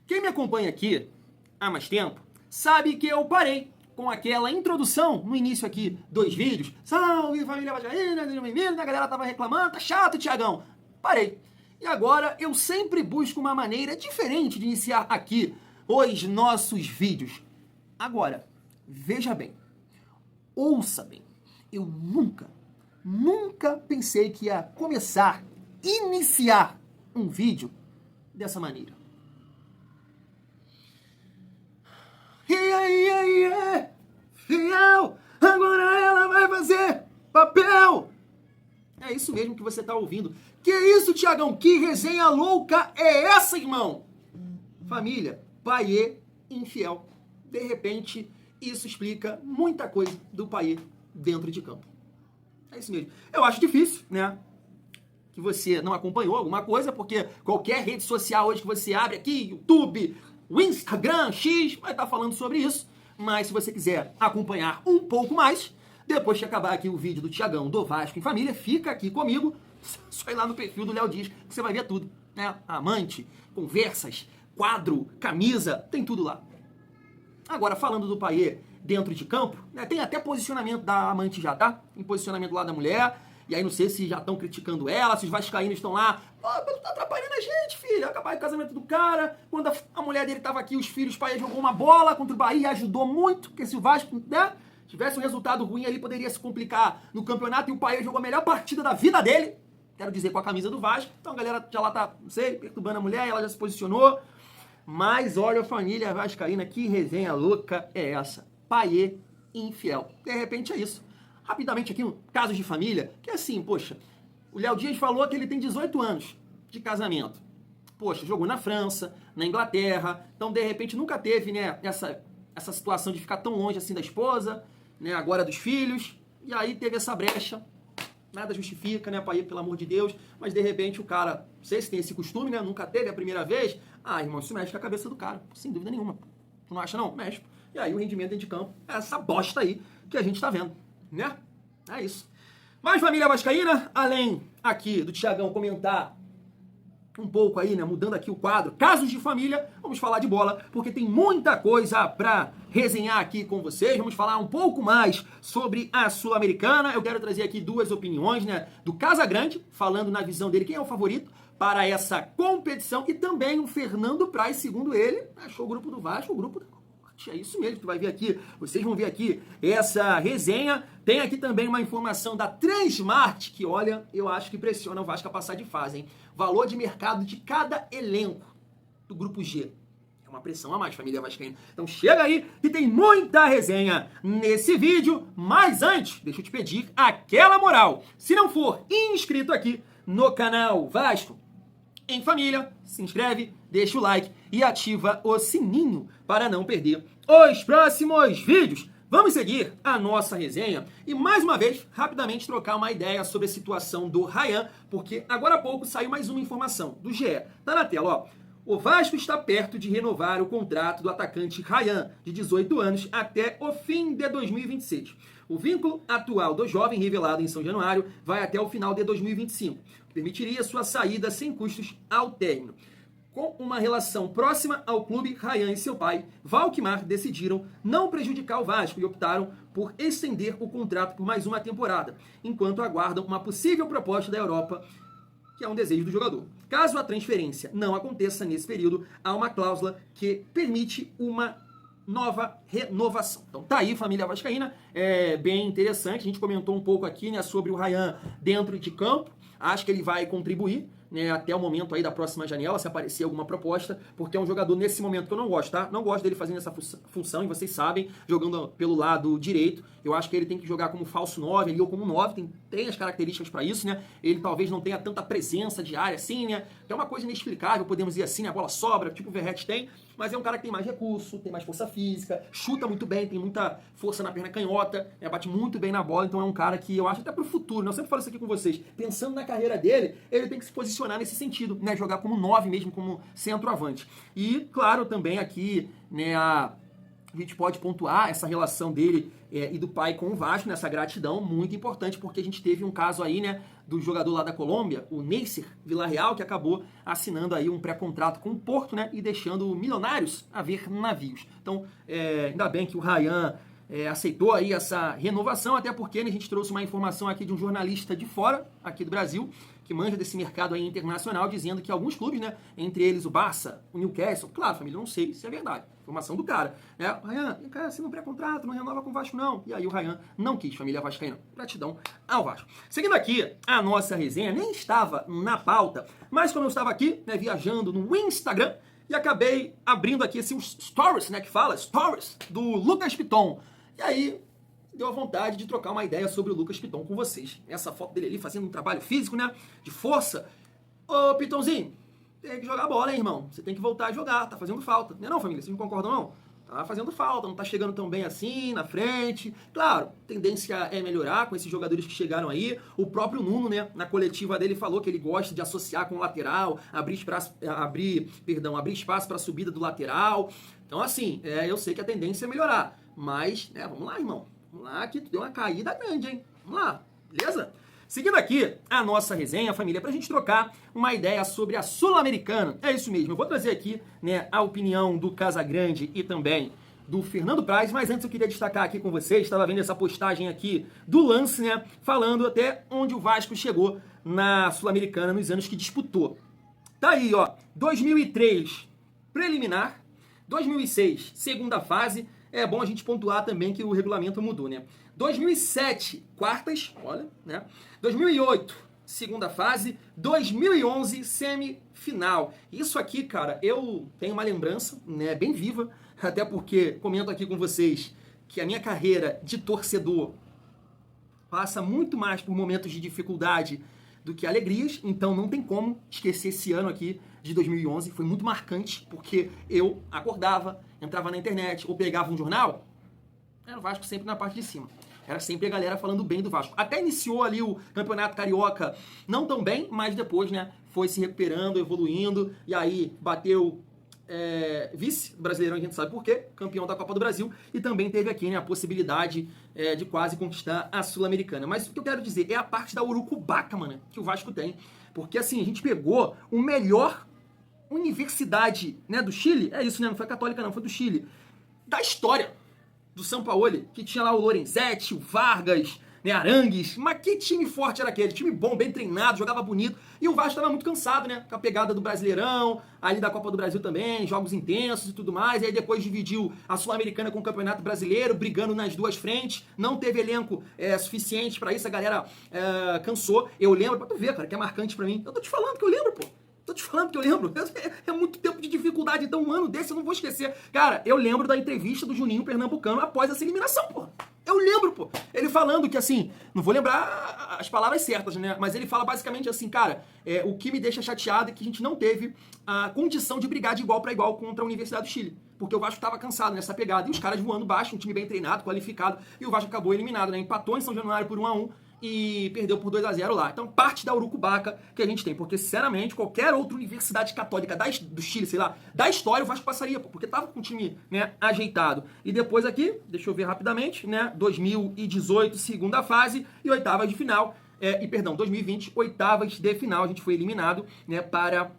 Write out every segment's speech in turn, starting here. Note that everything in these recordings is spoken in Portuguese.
Quem me acompanha aqui há mais tempo sabe que eu parei com aquela introdução no início aqui dos vídeos. Salve família vascaína, a galera tava reclamando, tá chato, Thiagão. Parei. E agora eu sempre busco uma maneira diferente de iniciar aqui os nossos vídeos. Agora, veja bem, ouça bem, eu nunca pensei que ia iniciar um vídeo dessa maneira. Fiel, agora ela vai fazer papel. É isso mesmo que você tá ouvindo. Que isso, Thiagão? Que resenha louca é essa, irmão? Família, Payet infiel. De repente, isso explica muita coisa do Payet dentro de campo. É isso mesmo. Eu acho difícil, né? Que você não acompanhou alguma coisa, porque qualquer rede social hoje que você abre aqui, YouTube, o Instagram, X, vai estar falando sobre isso. Mas se você quiser acompanhar um pouco mais, depois de acabar aqui o vídeo do Thiagão do Vasco em Família, fica aqui comigo, só ir lá no perfil do Léo Dias, que você vai ver tudo, né? Amante, conversas, quadro, camisa, tem tudo lá. Agora, falando do Payet dentro de campo, né, tem até posicionamento da amante já, tá? Tem posicionamento lá da mulher, e aí não sei se já estão criticando ela, se os vascaínos estão lá, tu tá atrapalhando a gente, filho, acabar o casamento do cara, quando a mulher dele tava aqui, os filhos, o Payet jogou uma bola contra o Bahia, ajudou muito, porque se o Vasco, né, tivesse um resultado ruim ali, poderia se complicar no campeonato, e o Payet jogou a melhor partida da vida dele, quero dizer, com a camisa do Vasco, então a galera já lá tá, não sei, perturbando a mulher, ela já se posicionou, mas olha a família vascaína, que resenha louca é essa? Payet infiel. De repente é isso. Rapidamente aqui, um caso de família, que é assim, poxa, o Léo Dias falou que ele tem 18 anos de casamento. Poxa, jogou na França, na Inglaterra, então de repente nunca teve, né, essa situação de ficar tão longe assim da esposa, né, agora dos filhos, e aí teve essa brecha. Nada justifica, né, Payet, pelo amor de Deus, mas de repente o cara, não sei se tem esse costume, né, nunca teve a primeira vez, irmão, isso mexe com a cabeça do cara, sem dúvida nenhuma. Tu não acha não? Mexe. E aí o rendimento dentro de campo é essa bosta aí que a gente tá vendo, né? É isso. Mas família vascaína, além aqui do Thiagão comentar um pouco aí, né, mudando aqui o quadro, casos de família, vamos falar de bola, porque tem muita coisa pra resenhar aqui com vocês, vamos falar um pouco mais sobre a Sul-Americana, eu quero trazer aqui duas opiniões, né, do Casagrande, falando na visão dele quem é o favorito para essa competição, e também o Fernando Praz, segundo ele, achou o grupo do Vasco, o grupo da Corte, é isso mesmo, tu vai ver aqui, vocês vão ver aqui essa resenha, tem aqui também uma informação da Transmart, que olha, eu acho que pressiona o Vasco a passar de fase, hein? Valor de mercado de cada elenco do grupo G. É uma pressão a mais, família vascaína. Então chega aí que tem muita resenha nesse vídeo, mas antes, deixa eu te pedir aquela moral. Se não for inscrito aqui no canal Vasco em Família, se inscreve, deixa o like e ativa o sininho para não perder os próximos vídeos. Vamos seguir a nossa resenha e, mais uma vez, rapidamente trocar uma ideia sobre a situação do Ryan, porque agora há pouco saiu mais uma informação do GE. Tá na tela, ó. O Vasco está perto de renovar o contrato do atacante Ryan, de 18 anos, até o fim de 2026. O vínculo atual do jovem, revelado em São Januário, vai até o final de 2025, que permitiria sua saída sem custos ao término. Com uma relação próxima ao clube, Ryan e seu pai, Valquimar, decidiram não prejudicar o Vasco e optaram por estender o contrato por mais uma temporada, enquanto aguardam uma possível proposta da Europa, que é um desejo do jogador. Caso a transferência não aconteça nesse período, há uma cláusula que permite uma nova renovação. Então tá aí, família vascaína, é bem interessante, a gente comentou um pouco aqui, né, sobre o Ryan dentro de campo, acho que ele vai contribuir, né, até o momento aí da próxima janela, se aparecer alguma proposta, porque é um jogador nesse momento que eu não gosto, tá? Não gosto dele fazendo essa função, e vocês sabem, jogando pelo lado direito, eu acho que ele tem que jogar como falso 9 ali, ou como 9, tem as características para isso, né? Ele talvez não tenha tanta presença de área assim, né? É uma coisa inexplicável, podemos dizer assim, né? A bola sobra, tipo o Verratti tem, mas é um cara que tem mais recurso, tem mais força física, chuta muito bem, tem muita força na perna canhota, né? Bate muito bem na bola, então é um cara que eu acho até pro futuro, né? Eu sempre falo isso aqui com vocês, pensando na carreira dele, ele tem que se posicionar nesse sentido, né? Jogar como 9 mesmo, como centroavante. E, claro, também aqui, né, a gente pode pontuar essa relação dele e do pai com o Vasco, nessa gratidão muito importante, porque a gente teve um caso aí, né, do jogador lá da Colômbia, o Neisser Villarreal, que acabou assinando aí um pré-contrato com o Porto, né, e deixando milionários a ver navios. Então, ainda bem que o Ryan aceitou aí essa renovação, até porque, né, a gente trouxe uma informação aqui de um jornalista de fora, aqui do Brasil, que manja desse mercado aí internacional, dizendo que alguns clubes, né, entre eles o Barça, o Newcastle, claro, família, não sei se é verdade, informação do cara, né, o Ryan, cara, assina um pré-contrato, não renova com o Vasco não, e aí o Ryan não quis, família vascaína, gratidão ao Vasco. Seguindo aqui a nossa resenha, nem estava na pauta, mas como eu estava aqui, né, viajando no Instagram, e acabei abrindo aqui assim, os stories, né, que fala, stories do Lucas Piton, e aí deu a vontade de trocar uma ideia sobre o Lucas Piton com vocês. Essa foto dele ali fazendo um trabalho físico, né? De força. Ô, Pitonzinho, tem que jogar bola, hein, irmão? Você tem que voltar a jogar, tá fazendo falta. Não é não, família? Vocês não concordam, não? Tá fazendo falta, não tá chegando tão bem assim, na frente. Claro, tendência é melhorar com esses jogadores que chegaram aí. O próprio Nuno, né, na coletiva dele falou que ele gosta de associar com o lateral, abrir espaço para a subida do lateral. Então, assim, eu sei que a tendência é melhorar. Mas, vamos lá, irmão. Vamos lá, que tu deu uma caída grande, hein? Vamos lá, beleza? Seguindo aqui a nossa resenha, família, pra gente trocar uma ideia sobre a Sul-Americana. É isso mesmo, eu vou trazer aqui, né, a opinião do Casagrande e também do Fernando Praz, mas antes eu queria destacar aqui com vocês, estava vendo essa postagem aqui do Lance, né, falando até onde o Vasco chegou na Sul-Americana nos anos que disputou. Tá aí, ó, 2003, preliminar, 2006, segunda fase. É bom a gente pontuar também que o regulamento mudou, né? 2007, quartas, olha, né? 2008, segunda fase. 2011, semifinal. Isso aqui, cara, eu tenho uma lembrança, né, bem viva, até porque comento aqui com vocês que a minha carreira de torcedor passa muito mais por momentos de dificuldade do que alegrias, então não tem como esquecer esse ano aqui de 2011, foi muito marcante, porque eu acordava, entrava na internet ou pegava um jornal, era o Vasco sempre na parte de cima. Era sempre a galera falando bem do Vasco. Até iniciou ali o Campeonato Carioca não tão bem, mas depois, né, foi se recuperando, evoluindo, e aí bateu vice do Brasileirão, a gente sabe por quê, campeão da Copa do Brasil, e também teve aqui, né, a possibilidade de quase conquistar a Sul-Americana. Mas o que eu quero dizer é a parte da urucubaca, mano, que o Vasco tem. Porque assim, a gente pegou o melhor universidade, né, do Chile, é isso, né, não foi católica não, foi do Chile, da história do Sampaoli, que tinha lá o Lorenzetti, o Vargas, né, Arangues, mas que time forte era aquele, time bom, bem treinado, jogava bonito, e o Vasco estava muito cansado, né, com a pegada do Brasileirão, ali da Copa do Brasil também, jogos intensos e tudo mais, e aí depois dividiu a Sul-Americana com o Campeonato Brasileiro, brigando nas duas frentes, não teve elenco suficiente para isso, a galera cansou. Eu lembro, pra tu ver, cara, que é marcante pra mim, eu tô te falando que eu lembro, pô. Tô te falando que eu lembro. É muito tempo de dificuldade, então um ano desse eu não vou esquecer. Cara, eu lembro da entrevista do Juninho Pernambucano após essa eliminação, pô. Eu lembro, pô. Ele falando que, assim, não vou lembrar as palavras certas, né? Mas ele fala basicamente assim, cara, o que me deixa chateado é que a gente não teve a condição de brigar de igual para igual contra a Universidade do Chile. Porque o Vasco tava cansado nessa pegada. E os caras voando baixo, um time bem treinado, qualificado. E o Vasco acabou eliminado, né? Empatou em São Januário por 1-1. E perdeu por 2-0 lá. Então, parte da urucubaca que a gente tem. Porque, sinceramente, qualquer outra universidade católica do Chile, sei lá, da história, o Vasco passaria, pô, porque tava com o time, né, ajeitado. E depois aqui, deixa eu ver rapidamente, né, 2018, segunda fase e oitavas de final. 2020, oitavas de final. A gente foi eliminado, né, para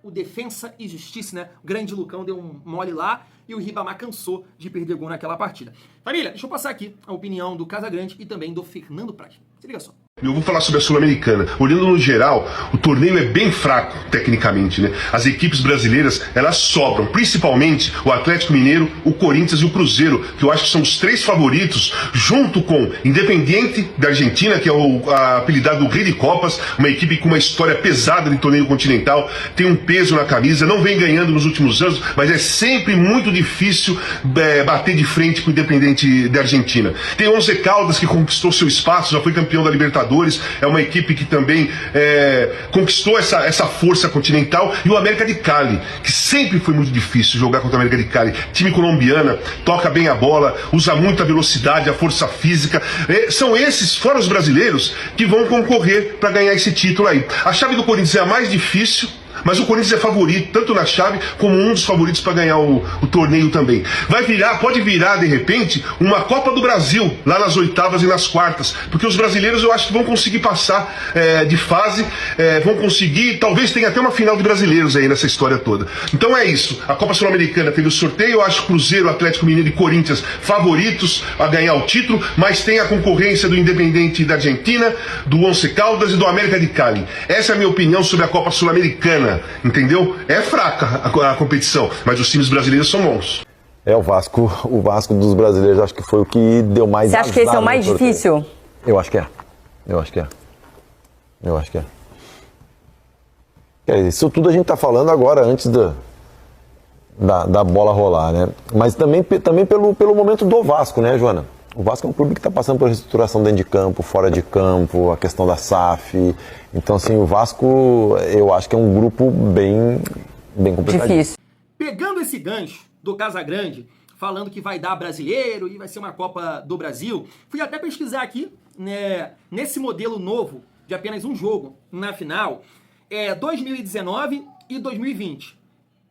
o Defensa e Justiça, né? O grande Lucão deu um mole lá e o Ribamar cansou de perder gol naquela partida. Família, deixa eu passar aqui a opinião do Casagrande e também do Fernando Praz. Se liga só. Eu vou falar sobre a Sul-Americana. Olhando no geral, o torneio é bem fraco, tecnicamente, né? As equipes brasileiras, elas sobram, principalmente o Atlético Mineiro, o Corinthians e o Cruzeiro, que eu acho que são os três favoritos, junto com Independiente da Argentina, que é o apelidado do Rei de Copas, uma equipe com uma história pesada de torneio continental, tem um peso na camisa, não vem ganhando nos últimos anos, mas é sempre muito difícil bater de frente com o Independiente da Argentina. Tem Once Caldas, que conquistou seu espaço, já foi campeão da Libertadores, é uma equipe que também conquistou essa força continental, e o América de Cali, que sempre foi muito difícil jogar contra o América de Cali, time colombiana, toca bem a bola, usa muita velocidade, a força física, são esses, fora os brasileiros, que vão concorrer para ganhar esse título aí. A chave do Corinthians é a mais difícil, Mas o Corinthians é favorito, tanto na chave, como um dos favoritos para ganhar o torneio também. Pode virar, de repente, uma Copa do Brasil, lá nas oitavas e nas quartas. Porque os brasileiros, eu acho que vão conseguir passar de fase, vão conseguir, talvez tenha até uma final de brasileiros aí nessa história toda. Então é isso. A Copa Sul-Americana teve o sorteio, eu acho Cruzeiro, Atlético Mineiro e Corinthians favoritos a ganhar o título, mas tem a concorrência do Independiente da Argentina, do Once Caldas e do América de Cali. Essa é a minha opinião sobre a Copa Sul-Americana, entendeu? É fraca a competição, mas os times brasileiros são bons. O Vasco dos brasileiros acho que foi o que deu mais azar. Você acha que esse é o mais difícil? Eu acho que é. Isso tudo a gente tá falando agora, antes da bola rolar, né? Mas também pelo momento do Vasco, né, Joana? O Vasco é um clube que está passando por reestruturação dentro de campo, fora de campo, a questão da SAF. Então, assim, o Vasco, eu acho que é um grupo bem complicado. Difícil. Pegando esse gancho do Casagrande, falando que vai dar brasileiro e vai ser uma Copa do Brasil, fui até pesquisar aqui, né, nesse modelo novo de apenas um jogo na final, 2019 e 2020.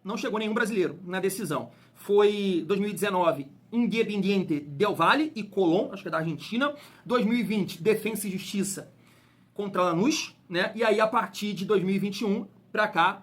Não chegou nenhum brasileiro na decisão. Foi 2019, Independiente Del Valle e Colón, acho que é da Argentina. 2020, Defensa e Justiça contra Lanús, né? E aí, a partir de 2021, pra cá,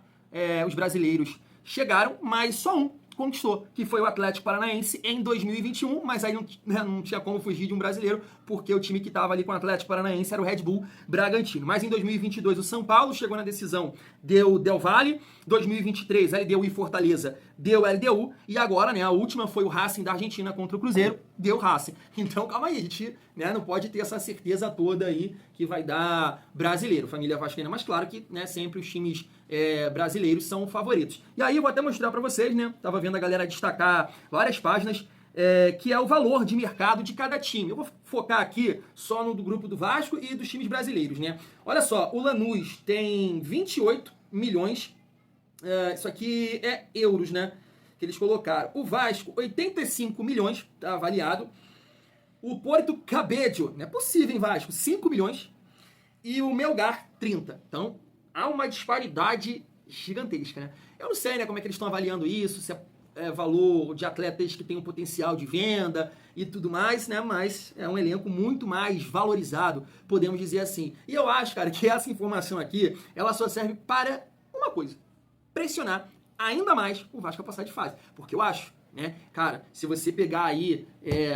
os brasileiros chegaram, mas só um conquistou, que foi o Atlético Paranaense em 2021, mas aí não tinha como fugir de um brasileiro, porque o time que estava ali com o Atlético Paranaense era o Red Bull Bragantino. Mas em 2022 o São Paulo chegou na decisão, deu Del Valle, 2023 LDU e Fortaleza deu LDU, e agora, né, a última foi o Racing da Argentina contra o Cruzeiro, deu Racing. Então calma aí, a gente, né, não pode ter essa certeza toda aí que vai dar brasileiro, família vascaína, mas claro que, né, sempre os times brasileiros são favoritos. E aí eu vou até mostrar para vocês, né, tava vendo a galera destacar várias páginas, que é o valor de mercado de cada time. Eu vou focar aqui só no do grupo do Vasco e dos times brasileiros, né? Olha só, o Lanús tem 28 milhões, isso aqui é euros, né, que eles colocaram. O Vasco, 85 milhões, tá avaliado. O Porto Cabedelo, não é possível, hein, Vasco, 5 milhões. E o Melgar, 30. Então, há uma disparidade gigantesca, né? Eu não sei, né, como é que eles estão avaliando isso, se é valor de atletas que tem um potencial de venda e tudo mais, né? Mas é um elenco muito mais valorizado, podemos dizer assim. E eu acho, cara, que essa informação aqui, ela só serve para uma coisa: pressionar ainda mais o Vasco a passar de fase. Porque eu acho, né, cara, se você pegar aí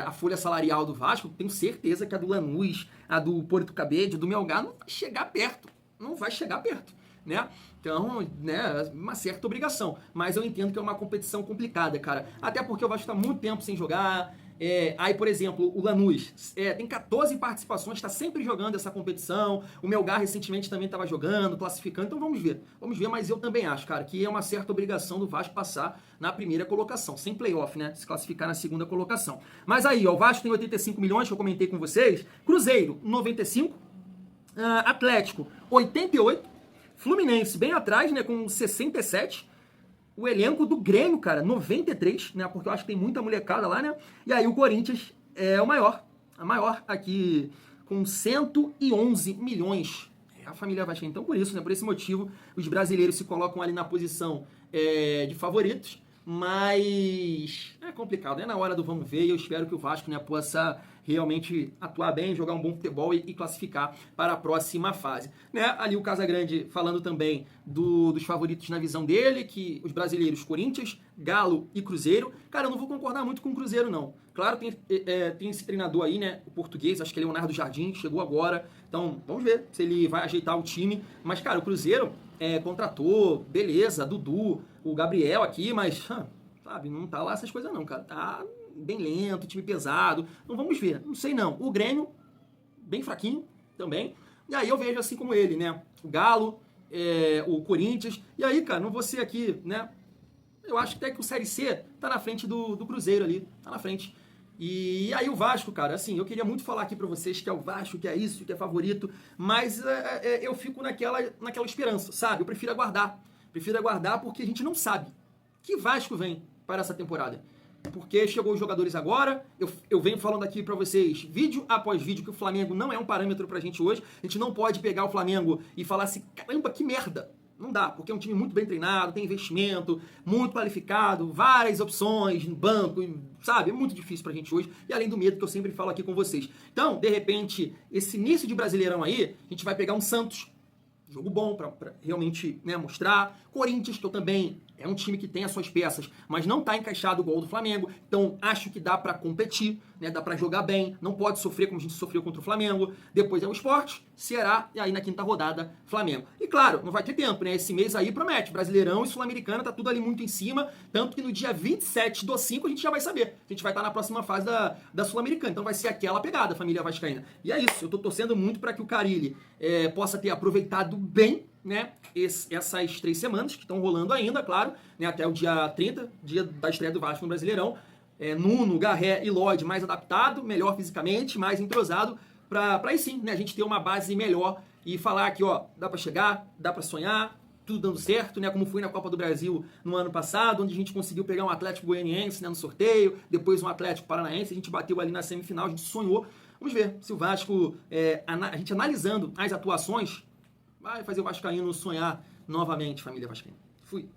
a folha salarial do Vasco, tenho certeza que a do Lanús, a do Porto Cabedelo, do Melgar, não vai chegar perto. Não vai chegar perto, né? Então, né, uma certa obrigação. Mas eu entendo que é uma competição complicada, cara. Até porque o Vasco está muito tempo sem jogar. Aí, por exemplo, o Lanús tem 14 participações, está sempre jogando essa competição. O Melgar recentemente também estava jogando, classificando. Então vamos ver. Vamos ver, mas eu também acho, cara, que é uma certa obrigação do Vasco passar na primeira colocação, sem playoff, né? Se classificar na segunda colocação. Mas aí, ó, o Vasco tem 85 milhões, que eu comentei com vocês. Cruzeiro, 95. Atlético, 88. Fluminense, bem atrás, né, com 67. O elenco do Grêmio, cara, 93, né, porque eu acho que tem muita molecada lá, né. E aí o Corinthians é o maior, a maior aqui, com 111 milhões. A família vascaína. Então, por isso, né, por esse motivo, os brasileiros se colocam ali na posição de favoritos. Mas é complicado, é na hora do vamos ver, e eu espero que o Vasco, né, possa realmente atuar bem, jogar um bom futebol e classificar para a próxima fase. Né? Ali o Casagrande falando também dos favoritos na visão dele, que os brasileiros, Corinthians, Galo e Cruzeiro. Cara, eu não vou concordar muito com o Cruzeiro, não. Claro, tem esse treinador aí, né, o português, acho que é Leonardo Jardim, chegou agora. Então, vamos ver se ele vai ajeitar o time. Mas, cara, o Cruzeiro contratou, beleza, Dudu, o Gabriel aqui, mas, sabe, não tá lá essas coisas não, cara. Tá bem lento, time pesado. Então vamos ver, não sei não. O Grêmio, bem fraquinho também. E aí eu vejo assim como ele, né? O Galo, o Corinthians. E aí, cara, não vou ser aqui, né? Eu acho até que o Série C tá na frente do Cruzeiro ali. Tá na frente. E aí o Vasco, cara, assim, eu queria muito falar aqui pra vocês que é o Vasco, que é isso, que é favorito. Mas eu fico naquela esperança, sabe? Eu prefiro aguardar. Prefiro aguardar porque a gente não sabe que Vasco vem para essa temporada. Porque chegou os jogadores agora, eu venho falando aqui pra vocês, vídeo após vídeo, que o Flamengo não é um parâmetro pra gente hoje. A gente não pode pegar o Flamengo e falar assim, caramba, que merda. Não dá, porque é um time muito bem treinado, tem investimento, muito qualificado, várias opções no banco, sabe? É muito difícil pra gente hoje, e além do medo que eu sempre falo aqui com vocês. Então, de repente, esse início de Brasileirão aí, a gente vai pegar um Santos, jogo bom pra realmente, né, mostrar. Corinthians, que eu também é um time que tem as suas peças, mas não tá encaixado igual o do Flamengo. Então, acho que dá pra competir, né, dá pra jogar bem, não pode sofrer como a gente sofreu contra o Flamengo. Depois é o Sport, Ceará, e aí na quinta rodada, Flamengo. E claro, não vai ter tempo, né? Esse mês aí promete. Brasileirão e Sul-Americana tá tudo ali muito em cima, tanto que no dia 27/5 a gente já vai saber. A gente vai estar na próxima fase da Sul-Americana. Então vai ser aquela pegada, família vascaína. E é isso, eu tô torcendo muito para que o Carille possa ter aproveitado bem, né, essas 3 semanas que estão rolando ainda, claro, né, até o dia 30, dia da estreia do Vasco no Brasileirão. Nuno, Garré e Lodge mais adaptado, melhor fisicamente, mais entrosado, para aí sim, né, a gente ter uma base melhor e falar que, ó, dá para chegar, dá para sonhar, tudo dando certo, né, como foi na Copa do Brasil no ano passado, onde a gente conseguiu pegar um Atlético Goianiense, né, no sorteio, depois um Atlético Paranaense, a gente bateu ali na semifinal, a gente sonhou. Vamos ver se o Vasco, a gente analisando as atuações, vai fazer o vascaíno sonhar novamente, família vascaína. Fui.